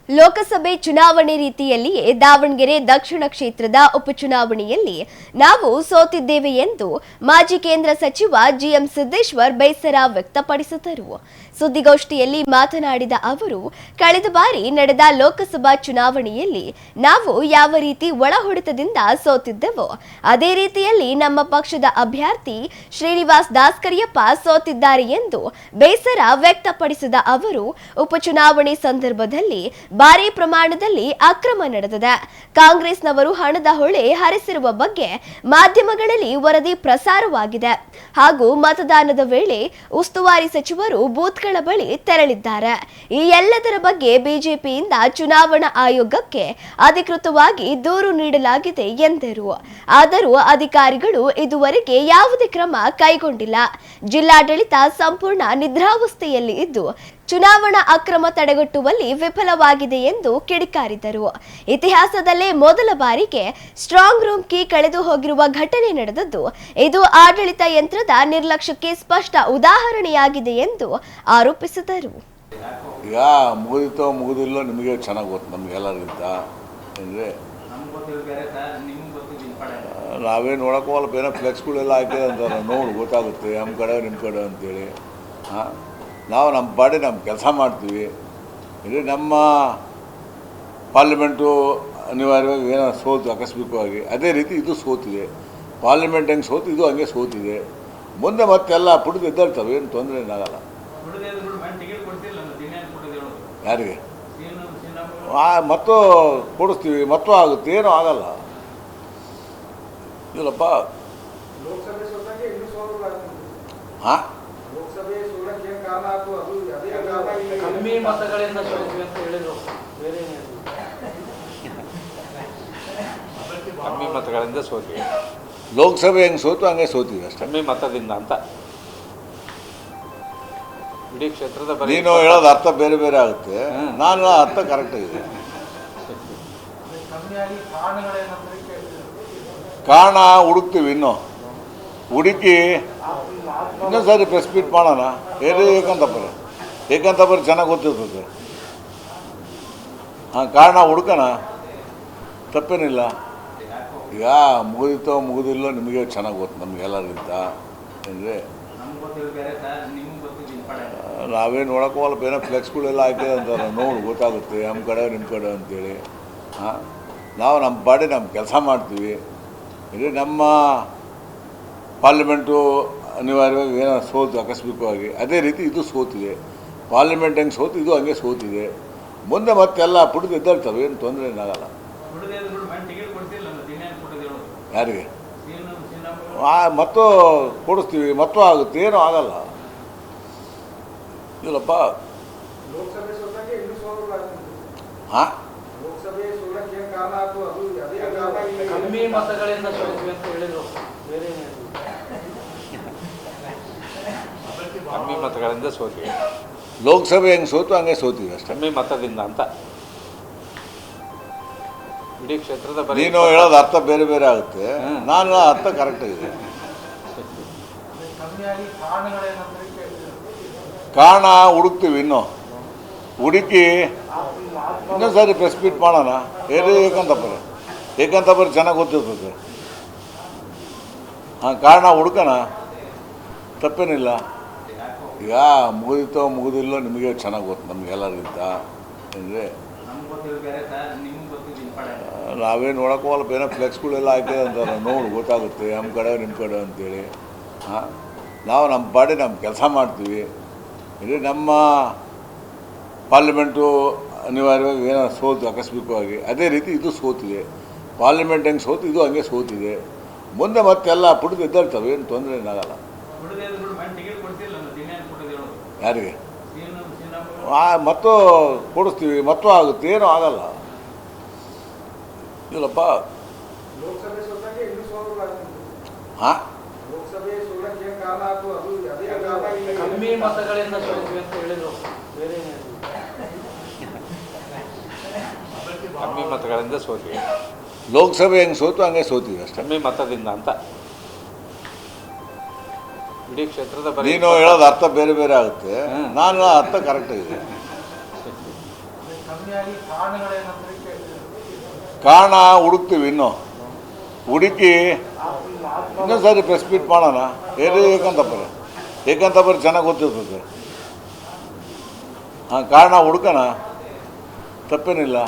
ಲೋಕಸಭೆ ಚುನಾವಣೆ ರೀತಿಯಲ್ಲಿಯೇ ದಾವಣಗೆರೆ ದಕ್ಷಿಣ ಕ್ಷೇತ್ರದ ಉಪಚುನಾವಣೆಯಲ್ಲಿ ನಾವು ಸೋತಿದ್ದೇವೆ ಎಂದು ಮಾಜಿ ಕೇಂದ್ರ ಸಚಿವ ಜಿಎಂ ಸಿದ್ದೇಶ್ವರ್ ಬೇಸರ ವ್ಯಕ್ತಪಡಿಸಿದರು. ಸುದ್ದಿಗೋಷ್ಠಿಯಲ್ಲಿ ಮಾತನಾಡಿದ ಅವರು, ಕಳೆದ ಬಾರಿ ನಡೆದ ಲೋಕಸಭಾ ಚುನಾವಣೆಯಲ್ಲಿ ನಾವು ಯಾವ ರೀತಿ ಒಳಹೊಡೆತದಿಂದ ಸೋತಿದ್ದೆವೋ ಅದೇ ರೀತಿಯಲ್ಲಿ ನಮ್ಮ ಪಕ್ಷದ ಅಭ್ಯರ್ಥಿ ಶ್ರೀನಿವಾಸ್ ದಾಸ್ಕರಿಯಪ್ಪ ಸೋತಿದ್ದಾರೆ ಎಂದು ಬೇಸರ ವ್ಯಕ್ತಪಡಿಸಿದ ಅವರು, ಉಪಚುನಾವಣೆ ಸಂದರ್ಭದಲ್ಲಿ ಭಾರಿ ಪ್ರಮಾಣದಲ್ಲಿ ಅಕ್ರಮ ನಡೆದಿದೆ. ಕಾಂಗ್ರೆಸ್ನವರು ಹಣದ ಹೊಳೆ ಹರಿಸಿರುವ ಬಗ್ಗೆ ಮಾಧ್ಯಮಗಳಲ್ಲಿ ವರದಿ ಪ್ರಸಾರವಾಗಿದೆ ಹಾಗೂ ಮತದಾನದ ವೇಳೆ ಉಸ್ತುವಾರಿ ಸಚಿವರು ಬೂತ್ಗಳ ಬಳಿ ತೆರಳಿದ್ದಾರೆ. ಈ ಎಲ್ಲದರ ಬಗ್ಗೆ ಬಿಜೆಪಿಯಿಂದ ಚುನಾವಣಾ ಆಯೋಗಕ್ಕೆ ಅಧಿಕೃತವಾಗಿ ದೂರು ನೀಡಲಾಗಿದೆ ಎಂದರು. ಆದರೂ ಅಧಿಕಾರಿಗಳು ಇದುವರೆಗೆ ಯಾವುದೇ ಕ್ರಮ ಕೈಗೊಂಡಿಲ್ಲ. ಜಿಲ್ಲಾಡಳಿತ ಸಂಪೂರ್ಣ ನಿದ್ರಾವಸ್ಥೆಯಲ್ಲಿ ಇದ್ದು ಚುನಾವಣಾ ಅಕ್ರಮ ತಡೆಗಟ್ಟುವಲ್ಲಿ ವಿಫಲವಾಗಿದೆ ಎಂದು ಕಿಡಿಕಾರಿದರು. ಇತಿಹಾಸದಲ್ಲೇ ಮೊದಲ ಬಾರಿಗೆ ಸ್ಟ್ರಾಂಗ್ ರೂಮ್ ಕೀ ಕಳೆದು ಹೋಗಿರುವ ಘಟನೆ ನಡೆದದ್ದು ಇದು ಆಡಳಿತ ಯಂತ್ರದ ನಿರ್ಲಕ್ಷ್ಯಕ್ಕೆ ಸ್ಪಷ್ಟ ಉದಾಹರಣೆಯಾಗಿದೆ ಎಂದು ಆರೋಪಿಸಿದರು. ಈಗ ಮುಗಿದಿತ್ತೋ ಮುಗಿದಿಲ್ಲೋ ನಿಮಗೆ ಚೆನ್ನಾಗಿ ಗೊತ್ತು, ನಮಗೆಲ್ಲರಿಗಿಂತ ಅಂದರೆ ನಾವೇನು ನೋಡೋಕೋಲ್ಲ, ಬೇರೆ ಫ್ಲೆಕ್ಸ್ಗಳೆಲ್ಲ ಹಾಕಿದೆ ಅಂತಾರೆ, ನೋಡಿ ಗೊತ್ತಾಗುತ್ತೆ ನಮ್ಮ ಕಡೆ ನಿಮ್ಮ ಕಡೆ ಅಂತೇಳಿ. ನಾವು ನಮ್ಮ ಪಾಡಿ ನಮ್ಮ ಕೆಲಸ ಮಾಡ್ತೀವಿ. ಇಲ್ಲಿ ನಮ್ಮ ಪಾರ್ಲಿಮೆಂಟು ಅನಿವಾರ್ಯವಾಗಿ ಏನೋ ಸೋತು ಆಕಸ್ಮಿಕವಾಗಿ ಅದೇ ರೀತಿ ಇದು ಸೋತಿದೆ. ಪಾರ್ಲಿಮೆಂಟ್ ಹೆಂಗೆ ಸೋತು ಇದು ಹಂಗೆ ಸೋತಿದೆ. ಮುಂದೆ ಮತ್ತೆಲ್ಲ ಪುಡಿದು ಎದ್ದೇಳ್ತವೆ, ಏನು ತೊಂದರೆ ಏನಾಗಲ್ಲ. ಯಾರಿಗೆ ಮತ್ತು ಕೊಡಿಸ್ತೀವಿ, ಮತ್ತು ಆಗುತ್ತೆ, ಏನೂ ಆಗಲ್ಲ. ಇಲ್ಲಪ್ಪ ಹಾಂ ಕಮ್ಮಿ ಮತಗಳಿಂದ ಸೋತಿವಿ. ಲೋಕಸಭೆ ಹೆಂಗೆ ಸೋತು ಹಂಗೆ ಸೋತೀವಿ ಅಷ್ಟೇ, ಕಮ್ಮಿ ಮತದಿಂದ ಅಂತ. ಇಡೀ ಕ್ಷೇತ್ರದ ನೀನು ಹೇಳೋದು ಅರ್ಥ ಬೇರೆ ಬೇರೆ ಆಗುತ್ತೆ, ನಾನು ಅರ್ಥ ಕರೆಕ್ಟಾಗಿದೆ. ಕಾರಣ ಹುಡುಕ್ತೀವಿ, ಇನ್ನೂ ಹುಡುಕಿ ಇನ್ನೊಂದು ಸಾರಿ ಪ್ರೆಸ್ ಮೀಟ್ ಮಾಡೋಣ. ಏಕಂತಪರಿ ಚೆನ್ನಾಗಿ ಗೊತ್ತಿರ್ತದೆ. ಕಾರಣ ಹುಡುಕೋಣ, ತಪ್ಪೇನಿಲ್ಲ. ಈಗ ಮುಗಿದಿತ್ತೋ ಮುಗಿದಿಲ್ಲೋ ನಿಮಗೆ ಚೆನ್ನಾಗಿ ಗೊತ್ತು, ನಮಗೆಲ್ಲರಿಗಿಂತ ಅಂದರೆ ನಾವೇನು ನೋಡೋಕೋಲ್ಲ, ಬೇರೆ ಫ್ಲೆಕ್ಸ್ಗಳೆಲ್ಲ ಹಾಕಿದೆ ಅಂತಾರೆ, ನೋಡಿ ಗೊತ್ತಾಗುತ್ತೆ ನಮ್ಮ ಕಡೆ ನಿಮ್ಮ ಕಡೆ ಅಂತೇಳಿ. ನಾವು ನಮ್ಮ ಪಾಡಿ ನಮ್ಮ ಕೆಲಸ ಮಾಡ್ತೀವಿ. ಇಲ್ಲಿ ನಮ್ಮ ಪಾರ್ಲಿಮೆಂಟು ಅನಿವಾರ್ಯವಾಗಿ ಏನೋ ಸೋತು ಆಕಸ್ಮಿಕವಾಗಿ ಅದೇ ರೀತಿ ಇದು ಸೋತಿದೆ. ಪಾರ್ಲಿಮೆಂಟ್ ಹೆಂಗೆ ಸೋತು ಇದು ಹಂಗೆ ಸೋತಿದೆ. ಮುಂದೆ ಮತ್ತೆಲ್ಲ ಪುಡಿದು ಎದ್ದೇಳ್ತವೆ, ಏನು ತೊಂದರೆ ಏನಾಗಲ್ಲ. ಯಾರಿಗೆ ಮತ್ತು ಕೊಡಿಸ್ತೀವಿ, ಮತ್ತು ಆಗುತ್ತೆ, ಏನೂ ಆಗಲ್ಲ. ಇಲ್ಲಪ್ಪ ಹಾಂ ಕಮ್ಮಿ ಮತಗಳಿಂದ ಸೋತಿವಿ. ಲೋಕಸಭೆ ಹೆಂಗೆ ಸೋತು ಹಂಗೆ ಸೋತೀವಿ ಅಷ್ಟೇ, ಕಮ್ಮಿ ಮತದಿಂದ ಅಂತ. ಇಡೀ ಕ್ಷೇತ್ರದ ನೀನು ಹೇಳೋದು ಅರ್ಥ ಬೇರೆ ಬೇರೆ ಆಗುತ್ತೆ, ನಾನು ಅರ್ಥ ಕರೆಕ್ಟಾಗಿದೆ. ಕಾರಣ ಹುಡುಕ್ತೀವಿ, ಇನ್ನೂ ಹುಡುಕಿ ಇನ್ನೊಂದು ಸಾರಿ ಪ್ರೆಸ್ ಮೀಟ್ ಮಾಡೋಣ. ಏಕಂತಪರಿ ಚೆನ್ನಾಗಿ ಗೊತ್ತಿರ್ತದೆ. ಕಾರಣ ಹುಡುಕೋಣ, ತಪ್ಪೇನಿಲ್ಲ. ಈಗ ಮುಗಿದಿತ್ತೋ ಮುಗಿದಿಲ್ಲೋ ನಿಮಗೆ ಚೆನ್ನಾಗಿ ಗೊತ್ತು, ನಮಗೆಲ್ಲರಿಗಿಂತ ಅಂದರೆ ನಾವೇನು ನೋಡೋಕೋಲ್ಲ, ಬೇರೆ ಫ್ಲೆಕ್ಸ್ಗಳೆಲ್ಲ ಹಾಕಿದೆ ಅಂತಾರೆ, ನೋಡಿ ಗೊತ್ತಾಗುತ್ತೆ ನಮ್ಮ ಕಡೆ ನಿಮ್ಮ ಕಡೆ ಅಂತೇಳಿ. ನಾವು ನಮ್ಮ ಪಾಡಿ ನಮ್ಮ ಕೆಲಸ ಮಾಡ್ತೀವಿ. ಇಲ್ಲಿ ನಮ್ಮ ಪಾರ್ಲಿಮೆಂಟು ಅನಿವಾರ್ಯವಾಗಿ ಏನೋ ಸೋತು ಆಕಸ್ಮಿಕವಾಗಿ ಅದೇ ರೀತಿ ಇದು ಸೋತಿದೆ. ಪಾರ್ಲಿಮೆಂಟ್ ಹೆಂಗೆ ಸೋತು ಇದು ಹಂಗೆ ಸೋತಿದೆ. ಮುಂದೆ ಮತ್ತೆಲ್ಲ ಪುಡಿದು ಎದ್ದೇಳ್ತವೆ, ಏನು ತೊಂದರೆ ಏನಾಗಲ್ಲ. ಯಾರಿಗೆ ಮತ್ತು ಕೊಡಿಸ್ತೀವಿ, ಮತ್ತು ಆಗುತ್ತೆ, ಏನೂ ಆಗಲ್ಲ. ಇಲ್ಲಪ್ಪ ಹಾಂ ಕಮ್ಮಿ ಮತಗಳಿಂದ ಸೋತಿವಿ ಅಂತ ಹೇಳಿದ್ರು. ಕಮ್ಮಿ ಮತಗಳಿಂದ ಸೋತಿವಿ. ಲೋಕಸಭೆ ಹೆಂಗೆ ಸೋತು ಹಂಗೆ ಸೋತೀವಿ ಅಷ್ಟೇ, ಕಮ್ಮಿ ಮತದಿಂದ ಅಂತ. ಇಡೀ ಕ್ಷೇತ್ರದ ನೀನು ಹೇಳೋದು ಅರ್ಥ ಬೇರೆ ಬೇರೆ ಆಗುತ್ತೆ, ನಾನು ಅರ್ಥ ಕರೆಕ್ಟಾಗಿದೆ. ಸೋಲಿಗಾಗಿ ಕಾರಣಗಳೇನಂತ ಕೇಳ್ತೀವಿ. ಕಾರಣ ಹುಡುಕ್ತೀವಿ ಇನ್ನೂ ಹುಡುಕಿ ಇನ್ನೊಂದು ಸಾರಿ ಪ್ರೆಸ್ ಮೀಟ್ ಮಾಡೋಣ. ಹೇಳಿ ಏಕಂತಪುರ ಚೆನ್ನಾಗಿ ಗೊತ್ತಿರ್ತದೆ. ಕಾರಣ ಹುಡುಕೋಣ, ತಪ್ಪೇನಿಲ್ಲ.